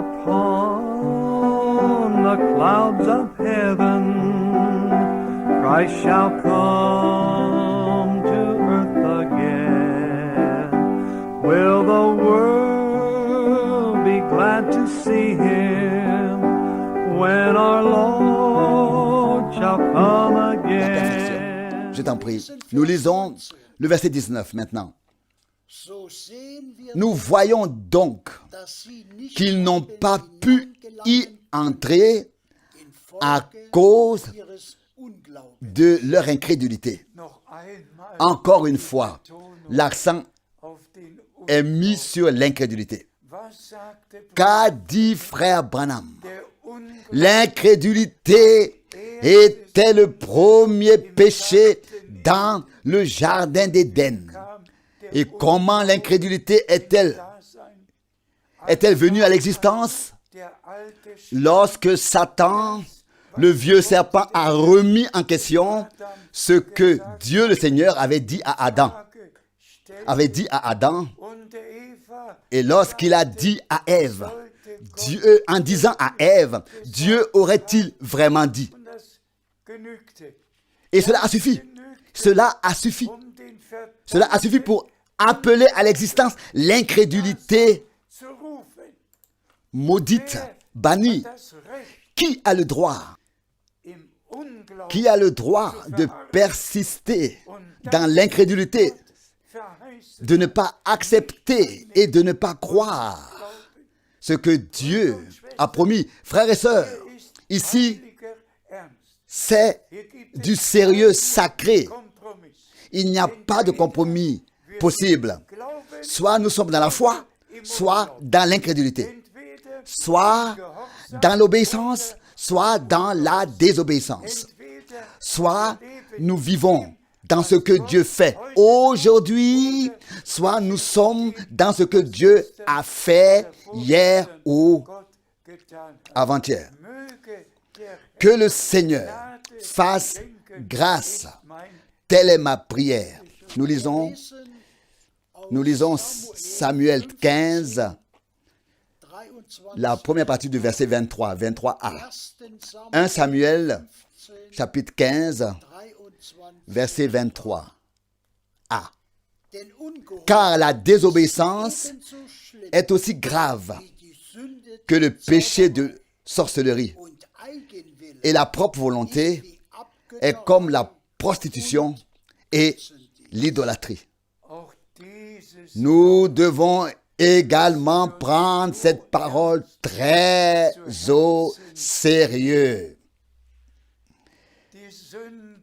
upon the clouds of heaven, Christ shall come to earth again. Will the world be glad to see him when our Lord shall come again? Je t'en prie. Nous lisons le verset 19 maintenant. Nous voyons donc qu'ils n'ont pas pu y entrer à cause de leur incrédulité. Encore une fois, l'accent est mis sur l'incrédulité. Qu'a dit frère Branham? L'incrédulité était le premier péché dans le jardin d'Éden. Et comment l'incrédulité est-elle venue à l'existence? Lorsque Satan, le vieux serpent, a remis en question ce que Dieu le Seigneur avait dit à Adam. Et lorsqu'il a dit à Ève, en disant à Ève, Dieu aurait-il vraiment dit? Et cela a suffi. Cela a suffi pour appeler à l'existence l'incrédulité maudite, bannie. Qui a le droit de persister dans l'incrédulité, de ne pas accepter et de ne pas croire ce que Dieu a promis? Frères et sœurs, ici, c'est du sérieux sacré. Il n'y a pas de compromis possible. Soit nous sommes dans la foi, soit dans l'incrédulité. Soit dans l'obéissance, soit dans la désobéissance. Soit nous vivons dans ce que Dieu fait aujourd'hui, soit nous sommes dans ce que Dieu a fait hier ou avant-hier. Que le Seigneur fasse grâce. Telle est ma prière. Nous lisons Samuel 15, la première partie du verset 23, 23a. 1 Samuel, chapitre 15, verset 23a. Car la désobéissance est aussi grave que le péché de sorcellerie. Et la propre volonté est comme la prostitution et l'idolâtrie. Nous devons également prendre cette parole très au sérieux.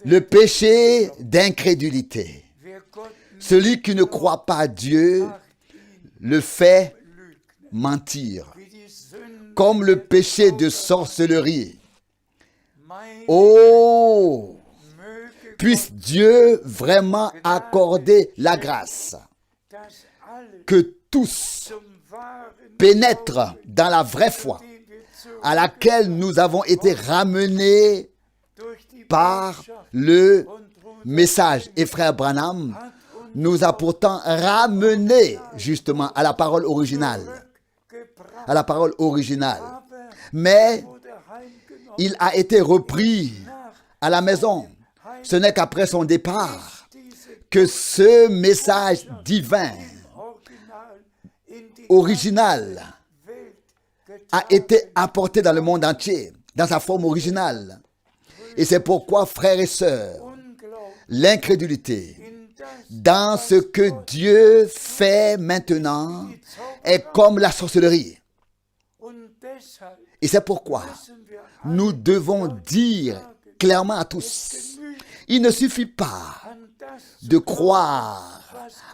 Le péché d'incrédulité. Celui qui ne croit pas à Dieu le fait mentir. Comme le péché de sorcellerie. Oh! Puisse Dieu vraiment accorder la grâce que tous pénètrent dans la vraie foi à laquelle nous avons été ramenés par le message. Et frère Branham nous a pourtant ramenés justement à la parole originale. À la parole originale. Mais il a été repris à la maison. Ce n'est qu'après son départ que ce message divin, original, a été apporté dans le monde entier, dans sa forme originale. Et c'est pourquoi, frères et sœurs, l'incrédulité dans ce que Dieu fait maintenant est comme la sorcellerie. Et c'est pourquoi nous devons dire clairement à tous, il ne suffit pas de croire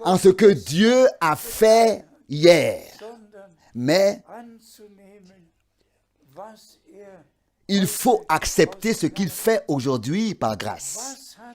en ce que Dieu a fait hier, mais il faut accepter ce qu'il fait aujourd'hui par grâce.